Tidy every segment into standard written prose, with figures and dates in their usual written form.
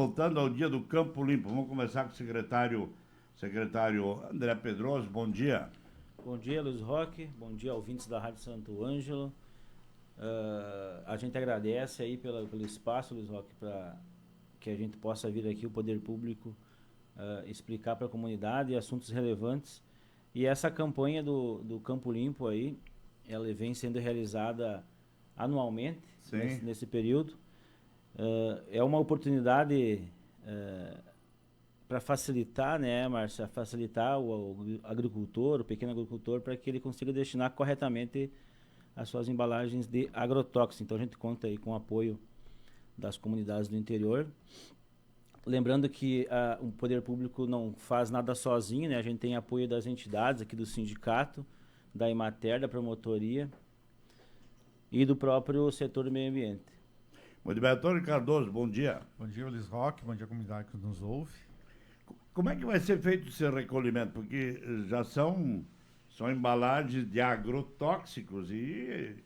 Voltando ao dia do Campo Limpo, vamos começar com o secretário André Pedroso. Bom dia. Bom dia, Luiz Roque. Bom dia, ouvintes da Rádio Santo Ângelo. A gente agradece aí pelo espaço, Luiz Roque, para que a gente possa vir aqui, o Poder Público, explicar para a comunidade assuntos relevantes. E essa campanha do Campo Limpo aí, ela vem sendo realizada anualmente nesse período. É uma oportunidade para facilitar, né, Márcia, facilitar o agricultor, o pequeno agricultor, para que ele consiga destinar corretamente as suas embalagens de agrotóxicos. Então a gente conta aí com o apoio das comunidades do interior. Lembrando que o poder público não faz nada sozinho, né? A gente tem apoio das entidades aqui do sindicato, da Emater, da promotoria e do próprio setor do meio ambiente. Muito bem, Antônio Cardoso, bom dia. Bom dia, Luiz Roque, bom dia, comunidade que nos ouve. Como é que vai ser feito esse recolhimento? Porque já são embalagens de agrotóxicos e,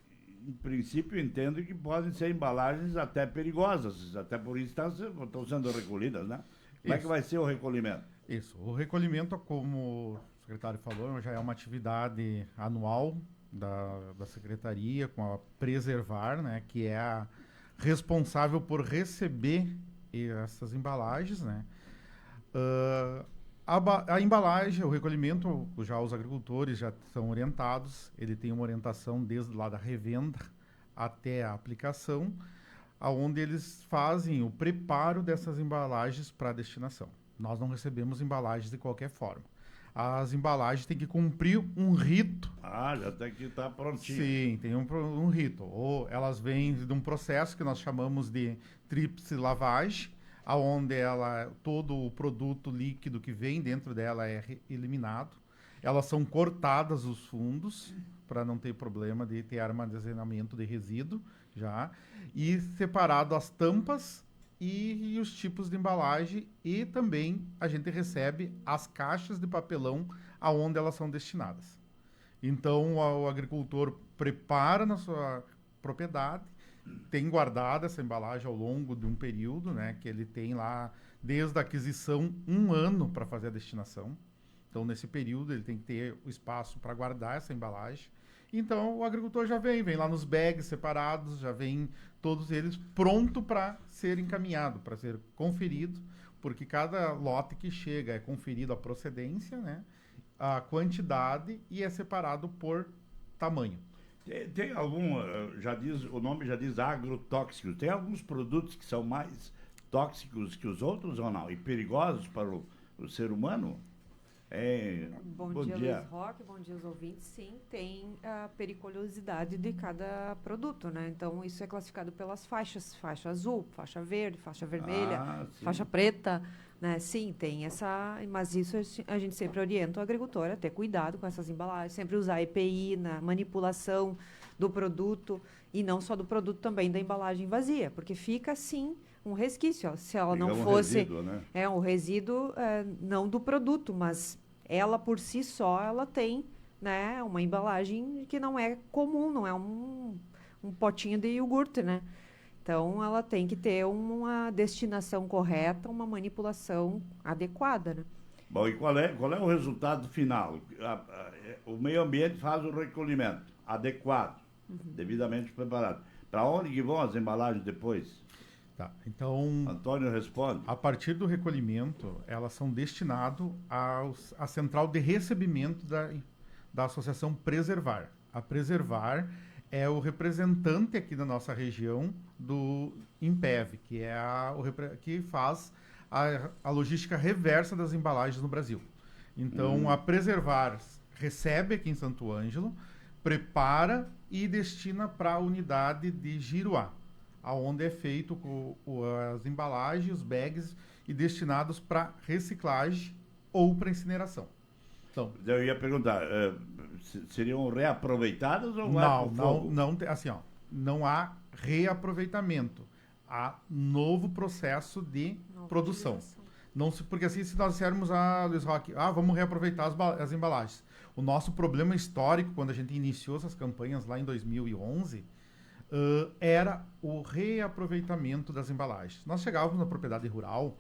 em princípio, entendo que podem ser embalagens até perigosas, até por isso estão sendo recolhidas, né? Como é que vai ser o recolhimento? Isso, o recolhimento, como o secretário falou, já é uma atividade anual da Secretaria com a Preservar, né, que é a responsável por receber essas embalagens, né? A embalagem, o recolhimento, já os agricultores já são orientados, ele tem uma orientação desde lá da revenda até a aplicação, aonde eles fazem o preparo dessas embalagens para destinação. Nós não recebemos embalagens de qualquer forma. As embalagens têm que cumprir um rito. Já tem que estar prontinho. Sim, tem um rito. Ou elas vêm de um processo que nós chamamos de tríplice lavagem, aonde todo o produto líquido que vem dentro dela é eliminado. Elas são cortadas os fundos para não ter problema de ter armazenamento de resíduo já, e separado as tampas e os tipos de embalagem, e também a gente recebe as caixas de papelão aonde elas são destinadas. Então o agricultor prepara na sua propriedade, tem guardado essa embalagem ao longo de um período, né, que ele tem lá desde a aquisição 1 ano para fazer a destinação. Então nesse período ele tem que ter o espaço para guardar essa embalagem. Então o agricultor já vem lá nos bags separados, já vem todos eles pronto para ser encaminhado, para ser conferido, porque cada lote que chega é conferido a procedência, né, a quantidade, e é separado por tamanho. Tem algum, o nome já diz agrotóxicos, tem alguns produtos que são mais tóxicos que os outros ou não? E perigosos para o ser humano? Bom dia, Luiz Roque, bom dia aos ouvintes. Sim, tem a periculosidade de cada produto, né? Então, isso é classificado pelas faixas, faixa azul, faixa verde, faixa vermelha, faixa preta, né? Sim, tem mas isso a gente sempre orienta o agricultor a ter cuidado com essas embalagens, sempre usar EPI na manipulação do produto, e não só do produto, também da embalagem vazia, porque fica assim um resquício, ó. Se ela não fosse resíduo, né? Um resíduo não do produto, mas ela por si só ela tem, né, uma embalagem que não é comum, não é um potinho de iogurte, né? Então ela tem que ter uma destinação correta, uma manipulação adequada, né? Bom, e qual é o resultado final? O meio ambiente faz o recolhimento adequado, devidamente preparado. Para onde que vão as embalagens depois? Tá, então, Antônio responde. A partir do recolhimento, elas são destinadas à central de recebimento da Associação Preservar. A Preservar é o representante aqui da nossa região do INPEV, que é que faz a logística reversa das embalagens no Brasil. Então, a Preservar recebe aqui em Santo Ângelo, prepara e destina para a unidade de Giruá, aonde é feito as embalagens, os bags, e destinados para reciclagem ou para incineração. Então, eu ia perguntar, seriam reaproveitados ou não, assim, ó, não há reaproveitamento, há novo processo de produção. Porque assim, se nós dissermos Luiz Roque, vamos reaproveitar as embalagens. O nosso problema histórico, quando a gente iniciou essas campanhas lá em 2011, era o reaproveitamento das embalagens. Nós chegávamos na propriedade rural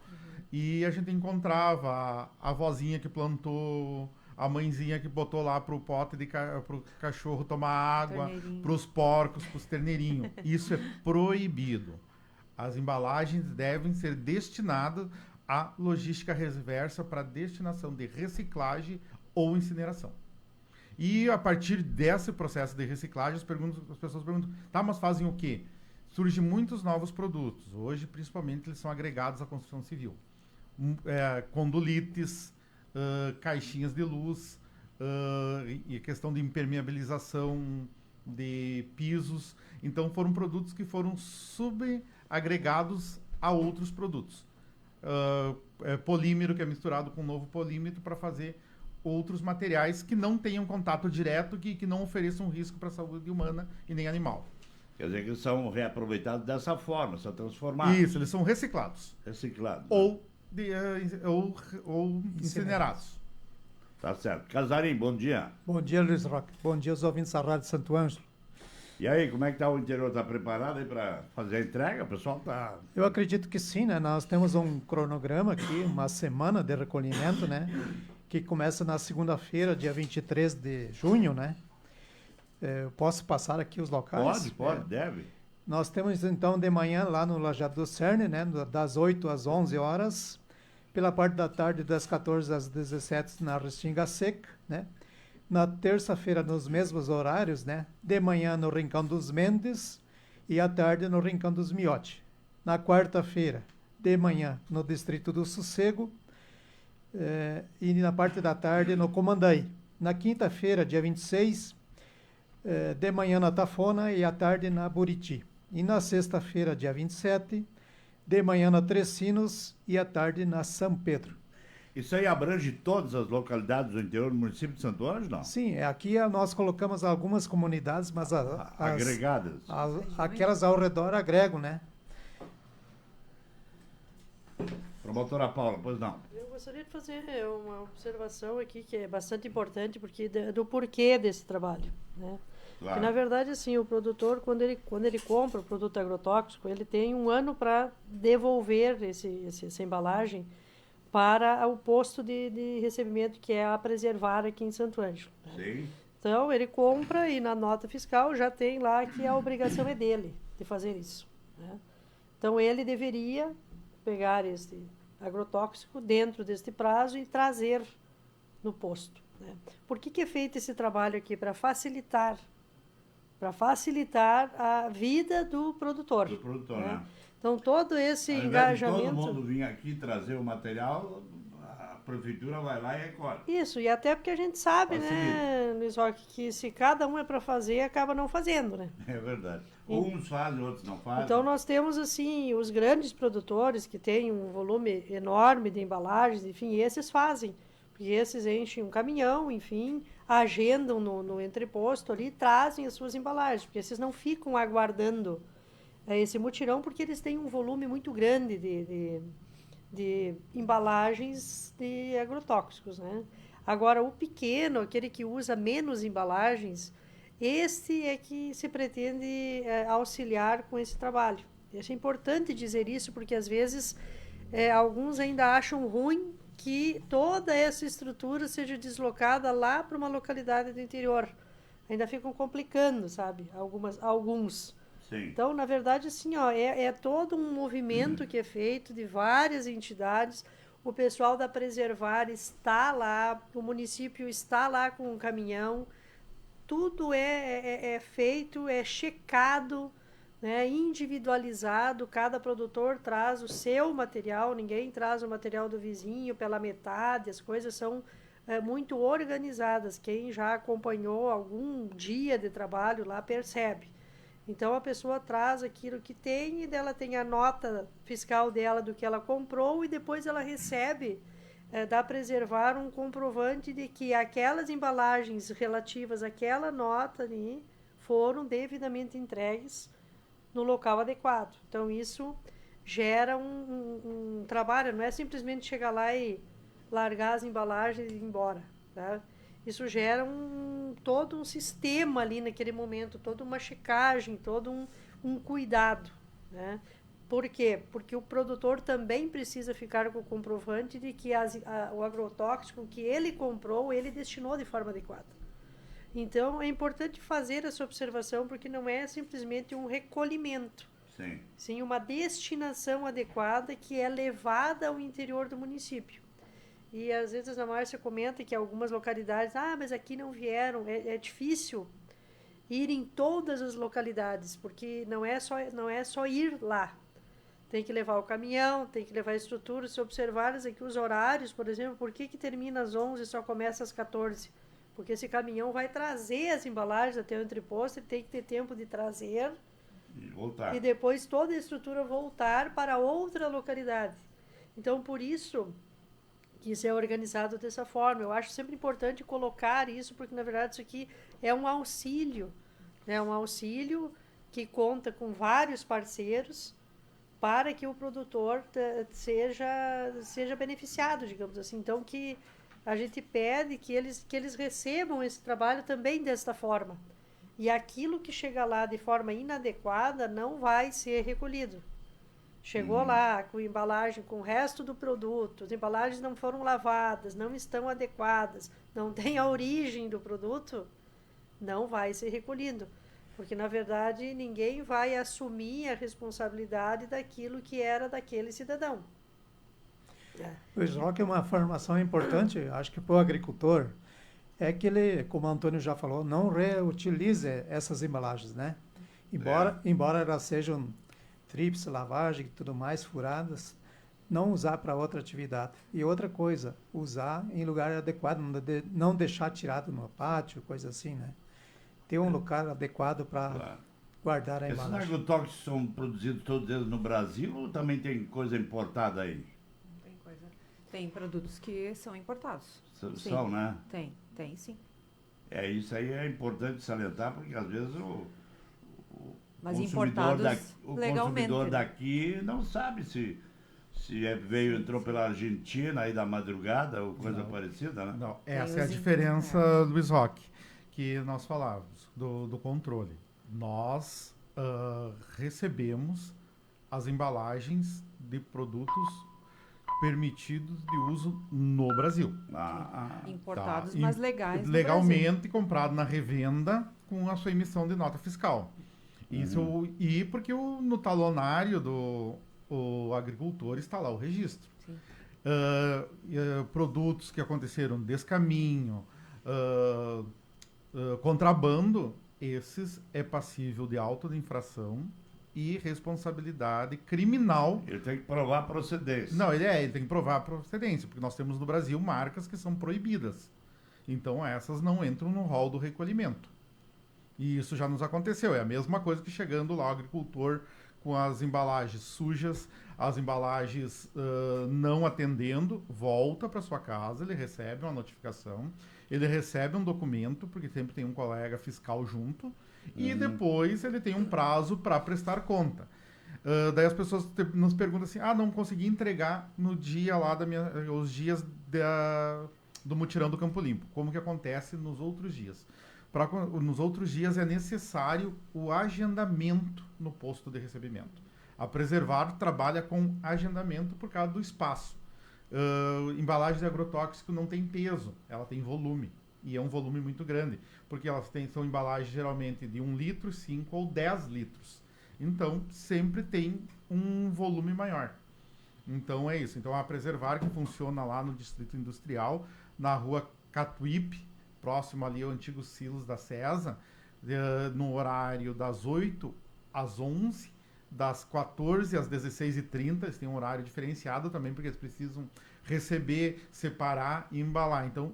e a gente encontrava a vozinha que plantou, a mãezinha que botou lá pro pote pro cachorro tomar água, pros porcos, pros terneirinhos. Isso é proibido. As embalagens devem ser destinadas à logística reversa para destinação de reciclagem ou incineração. E a partir desse processo de reciclagem, as pessoas perguntam, tá, mas fazem o quê? Surgem muitos novos produtos. Hoje, principalmente, eles são agregados à construção civil. Condulites, caixinhas de luz, e questão de impermeabilização de pisos. Então, foram produtos que foram subagregados a outros produtos. Polímero, que é misturado com novo polímero para fazer outros materiais que não tenham contato direto, que não ofereçam risco para a saúde humana e nem animal. Quer dizer que eles são reaproveitados dessa forma, são transformados. Isso, eles são reciclados. Reciclados. Ou incinerados. Tá certo. Casarim, bom dia. Bom dia, Luiz Roque. Bom dia aos ouvintes da Rádio Santo Ângelo. E aí, como é que tá o interior? Está preparado aí para fazer a entrega? O pessoal tá... Eu acredito que sim, né? Nós temos um cronograma aqui, uma semana de recolhimento, né? Que começa na segunda-feira, dia 23 de junho, né? Eu posso passar aqui os locais? Pode, deve. Nós temos, então, de manhã lá no Lajeado do Cerne, né? Das 8 às 11 horas. Pela parte da tarde, das 14 às 17 na Restinga Seca, né? Na terça-feira, nos mesmos horários, né? De manhã no Rincão dos Mendes e à tarde no Rincão dos Miote. Na quarta-feira, de manhã, no Distrito do Sossego e na parte da tarde no Comandaí. Na quinta-feira, dia 26, de manhã na Tafona e à tarde na Buriti. E na sexta-feira, dia 27, de manhã na Três Sinos e à tarde na São Pedro. Isso aí abrange todas as localidades do interior do município de Santo Ângelo, não? Sim, aqui nós colocamos algumas comunidades, mas agregadas. Aquelas ao redor agregam, né? Promotora Paula, pois não. Eu gostaria de fazer uma observação aqui que é bastante importante porque do porquê desse trabalho, né? Claro. Porque, na verdade, assim, o produtor, quando ele compra o produto agrotóxico, ele tem um ano para devolver essa embalagem para o posto de recebimento que é a Preservar aqui em Santo Ângelo. Né? Sim. Então, ele compra e na nota fiscal já tem lá que a obrigação é dele de fazer isso. Né? Então, ele deveria pegar este agrotóxico dentro deste prazo e trazer no posto. Né? Por que é feito esse trabalho aqui? Para facilitar a vida do produtor. Do produtor, né? né? Então, todo esse Ao invés engajamento... de todo mundo vir aqui trazer o material, a prefeitura vai lá e recolhe. Isso, e até porque a gente sabe, né, Luiz Roque, que se cada um é para fazer, acaba não fazendo, né? É verdade. Uns fazem, outros não fazem. Então, nós temos, assim, os grandes produtores que têm um volume enorme de embalagens, enfim, esses fazem. Porque esses enchem um caminhão, enfim, agendam no entreposto ali e trazem as suas embalagens. Porque esses não ficam aguardando esse mutirão, porque eles têm um volume muito grande de embalagens de agrotóxicos, né? Agora, o pequeno, aquele que usa menos embalagens, este é que se pretende auxiliar com esse trabalho. Eu acho importante dizer isso, porque às vezes alguns ainda acham ruim que toda essa estrutura seja deslocada lá para uma localidade do interior. Ainda ficam complicando, sabe? Alguns. Sim. Então, na verdade, assim, ó, é todo um movimento que é feito de várias entidades. O pessoal da Preservar está lá, o município está lá com um caminhão. Tudo é feito, é checado, né, individualizado. Cada produtor traz o seu material, ninguém traz o material do vizinho pela metade. As coisas são muito organizadas. Quem já acompanhou algum dia de trabalho lá percebe. Então, a pessoa traz aquilo que tem e dela tem a nota fiscal dela do que ela comprou e depois ela recebe da Preservar um comprovante de que aquelas embalagens relativas àquela nota ali foram devidamente entregues no local adequado. Então, isso gera um trabalho, não é simplesmente chegar lá e largar as embalagens e ir embora, tá? isso gera todo um sistema ali naquele momento, toda uma checagem, todo um cuidado, né? Por quê? Porque o produtor também precisa ficar com o comprovante de que o agrotóxico que ele comprou, ele destinou de forma adequada. Então, é importante fazer essa observação, porque não é simplesmente um recolhimento, sim uma destinação adequada que é levada ao interior do município. E, às vezes, a Márcia comenta que algumas localidades, mas aqui não vieram, é difícil ir em todas as localidades, porque não é só ir lá. Tem que levar o caminhão, tem que levar a estrutura. Se observares aqui os horários, por exemplo, por que termina às 11 e só começa às 14? Porque esse caminhão vai trazer as embalagens até o entreposto, ele tem que ter tempo de trazer e voltar. E depois toda a estrutura voltar para outra localidade. Então, por isso que isso é organizado dessa forma. Eu acho sempre importante colocar isso, porque, na verdade, isso aqui é um auxílio, né? Um auxílio que conta com vários parceiros para que o produtor seja beneficiado, digamos assim. Então, que a gente pede que eles recebam esse trabalho também desta forma. E aquilo que chega lá de forma inadequada não vai ser recolhido. Chegou lá com embalagem, com o resto do produto, as embalagens não foram lavadas, não estão adequadas, não tem a origem do produto, não vai ser recolhido. Porque, na verdade, ninguém vai assumir a responsabilidade daquilo que era daquele cidadão. Pois, Roque, uma informação importante, acho que para o agricultor, é que ele, como o Antônio já falou, não reutilize essas embalagens, né? Embora elas sejam tríplice, lavagem e tudo mais, furadas, não usar para outra atividade. E outra coisa, usar em lugar adequado, não deixar tirado no pátio, coisa assim, né? Ter um lugar adequado para guardar a embalagem. Esses agrotóxicos são produzidos todos eles no Brasil ou também tem coisa importada aí? Não tem coisa. Tem produtos que são importados. São, né? Tem sim. Isso aí é importante salientar, porque às vezes Mas o consumidor daqui não sabe se entrou pela Argentina aí da madrugada ou coisa parecida, né? Não, essa é a diferença, Luiz Roque, que nós falávamos do controle. Nós recebemos as embalagens de produtos permitidos de uso no Brasil. Importados, mas legais. Legalmente comprado na revenda com a sua emissão de nota fiscal. Isso, e porque no talonário do agricultor está lá o registro. Produtos que aconteceram descaminho, contrabando, esses é passível de auto de infração e responsabilidade criminal. Ele tem que provar a procedência. Não, ele tem que provar a procedência, porque nós temos no Brasil marcas que são proibidas. Então essas não entram no rol do recolhimento. E isso já nos aconteceu. É a mesma coisa que chegando lá o agricultor com as embalagens sujas, as embalagens não atendendo, volta para sua casa, ele recebe uma notificação, ele recebe um documento, porque sempre tem um colega fiscal junto, e depois ele tem um prazo para prestar conta. Daí as pessoas nos perguntam assim, não consegui entregar no dia lá os dias do mutirão do Campo Limpo. Como que acontece nos outros dias? Nos outros dias é necessário o agendamento no posto de recebimento. A Preservar trabalha com agendamento por causa do espaço. Embalagem de agrotóxico não tem peso, ela tem volume. E é um volume muito grande, porque elas são embalagens geralmente de 1 litro, 5 ou 10 litros. Então, sempre tem um volume maior. Então, é isso. Então, a Preservar, que funciona lá no Distrito Industrial, na rua Catuípe, próximo ali ao antigo Silos da CESA, no horário das 8 às 11, das 14 às 16h30, eles têm um horário diferenciado também, porque eles precisam receber, separar e embalar. Então,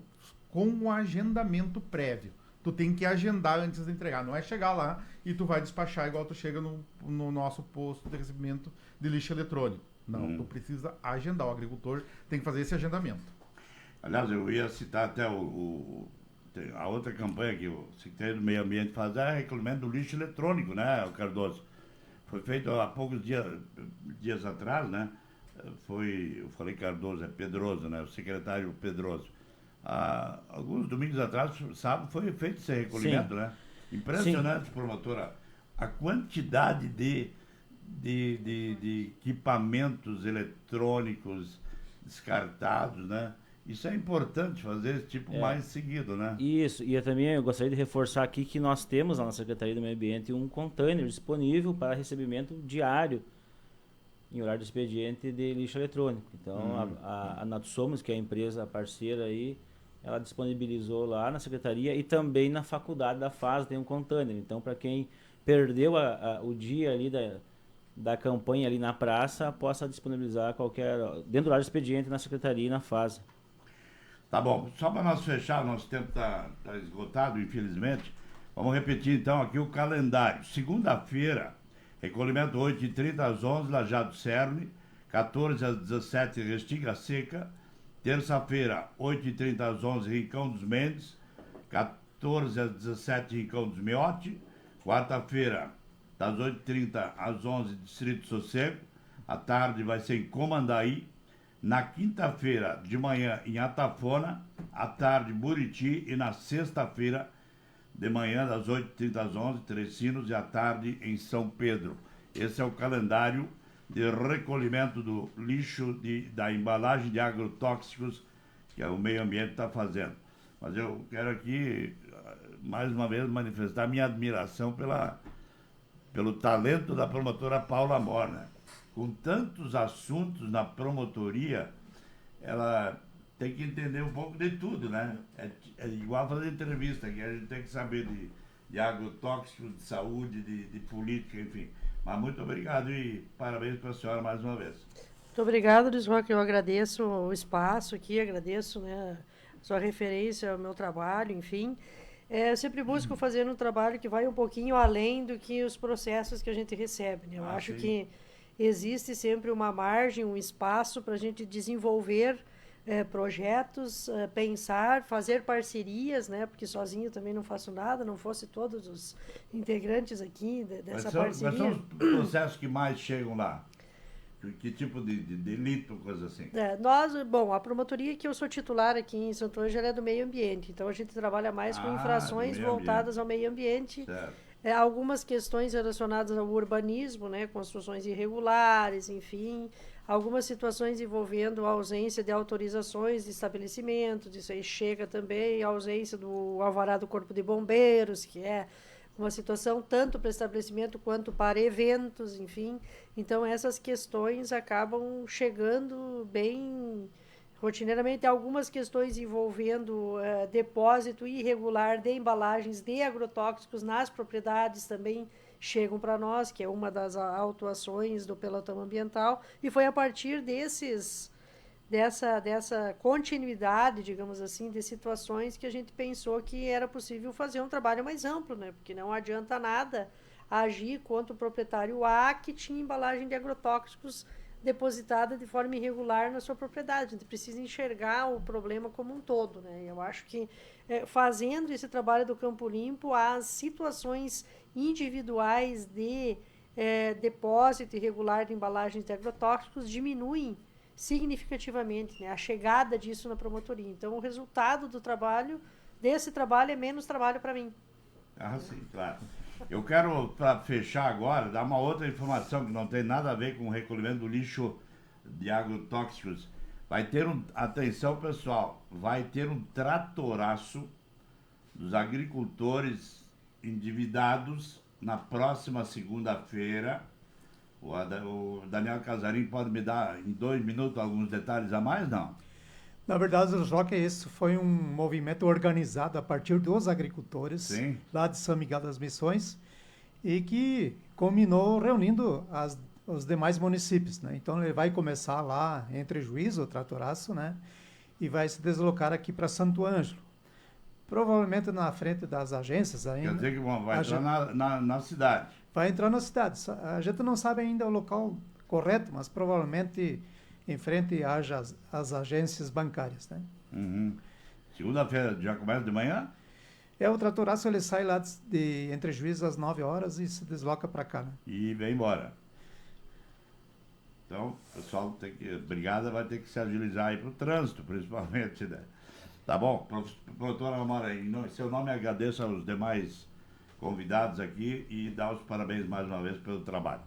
com um agendamento prévio. Tu tem que agendar antes de entregar. Não é chegar lá e tu vai despachar igual tu chega no nosso posto de recebimento de lixo eletrônico. Não, tu precisa agendar. O agricultor tem que fazer esse agendamento. Aliás, eu ia citar até a outra campanha que o Secretaria do Meio Ambiente faz, é o recolhimento do lixo eletrônico, né, Cardoso? Foi feito há poucos dias atrás, né? Eu falei Cardoso, é Pedroso, né? O secretário Pedroso. alguns domingos atrás, sábado, foi feito esse recolhimento, né? Impressionante, promotora, a quantidade de equipamentos eletrônicos descartados, né? Isso é importante fazer esse tipo mais seguido, né? Isso, e eu gostaria de reforçar aqui que nós temos lá na Secretaria do Meio Ambiente um container disponível para recebimento diário em horário de expediente de lixo eletrônico. Então, a Natsomos, que é a empresa parceira aí, ela disponibilizou lá na Secretaria e também na faculdade da FAS tem um container. Então, para quem perdeu o dia ali da campanha ali na praça, possa disponibilizar dentro do horário de expediente na Secretaria e na FAS. Tá bom, só para nós fechar, nosso tempo tá esgotado, infelizmente. Vamos repetir então aqui o calendário. Segunda-feira, recolhimento 8h30 às 11, Lajeado Cerne, 14 às 17, Restinga Seca. Terça-feira, 8h30 às 11, Rincão dos Mendes, 14 às 17, Rincão dos Miote. Quarta-feira, das 8h30 às 11, Distrito Sossego. À tarde vai ser em Comandaí. Na quinta-feira, de manhã, em Atafona. À tarde, Buriti. E na sexta-feira, de manhã, das 8h30 às 11, Três Sinos. E à tarde, em São Pedro. Esse é o calendário de recolhimento do lixo, da embalagem de agrotóxicos que o meio ambiente está fazendo. Mas eu quero aqui, mais uma vez, manifestar minha admiração pelo talento da promotora Paula Morna. Com tantos assuntos na promotoria, ela tem que entender um pouco de tudo, né? É igual fazer entrevista, que a gente tem que saber de agrotóxicos, de saúde, de política, enfim. Mas muito obrigado e parabéns para a senhora mais uma vez. Muito obrigado, Luiz Roque. Eu agradeço o espaço aqui, agradeço, né, a sua referência ao meu trabalho, enfim. Eu sempre busco fazer um trabalho que vai um pouquinho além do que os processos que a gente recebe, né? Eu acho que existe sempre uma margem, um espaço para a gente desenvolver projetos, pensar, fazer parcerias, né? Porque sozinho também não faço nada, não fosse todos os integrantes aqui dessa parceria. Quais são os processos que mais chegam lá? Que tipo de delito, coisa assim? A promotoria que eu sou titular aqui em Santo Ângelo é do meio ambiente, então a gente trabalha mais com infrações voltadas ao meio ambiente. Certo. Algumas questões relacionadas ao urbanismo, né, construções irregulares, enfim, algumas situações envolvendo a ausência de autorizações de estabelecimentos, isso aí chega também, a ausência do alvará do Corpo de Bombeiros, que é uma situação tanto para estabelecimento quanto para eventos, enfim. Então, essas questões acabam chegando bem rotineiramente. Algumas questões envolvendo depósito irregular de embalagens de agrotóxicos nas propriedades também chegam para nós, que é uma das autuações do pelotão ambiental, e foi a partir dessa continuidade, digamos assim, de situações que a gente pensou que era possível fazer um trabalho mais amplo, né? Porque não adianta nada agir contra o proprietário A que tinha embalagem de agrotóxicos depositada de forma irregular na sua propriedade. A gente precisa enxergar o problema como um todo, né? Eu acho que fazendo esse trabalho do Campo Limpo, as situações individuais de depósito irregular de embalagens de agrotóxicos diminuem significativamente, né, a chegada disso na promotoria. Então, o resultado desse trabalho é menos trabalho para mim. Sim, claro. Eu quero, para fechar agora, dar uma outra informação que não tem nada a ver com o recolhimento do lixo de agrotóxicos. Vai ter atenção pessoal, vai ter um tratoraço dos agricultores endividados na próxima segunda-feira. O Daniel Casarim pode me dar em 2 minutos alguns detalhes a mais, não? Na verdade, Joca, esse foi um movimento organizado a partir dos agricultores lá de São Miguel das Missões e que culminou reunindo os demais municípios, né? Então ele vai começar lá entre Juiz, o tratoraço, né? E vai se deslocar aqui para Santo Ângelo. Provavelmente na frente das agências ainda. Quer dizer que vai entrar na cidade. Vai entrar na cidade. A gente não sabe ainda o local correto, mas provavelmente em frente haja as agências bancárias, né? Uhum. Segunda-feira já começa de manhã? O tratoraço ele sai lá entre Juiz às 9 horas e se desloca para cá, né? E vem embora. Então, o pessoal brigada vai ter que se agilizar aí para o trânsito, principalmente, né? Tá bom, produtora Amora, em seu nome agradeço aos demais convidados aqui e dar os parabéns mais uma vez pelo trabalho.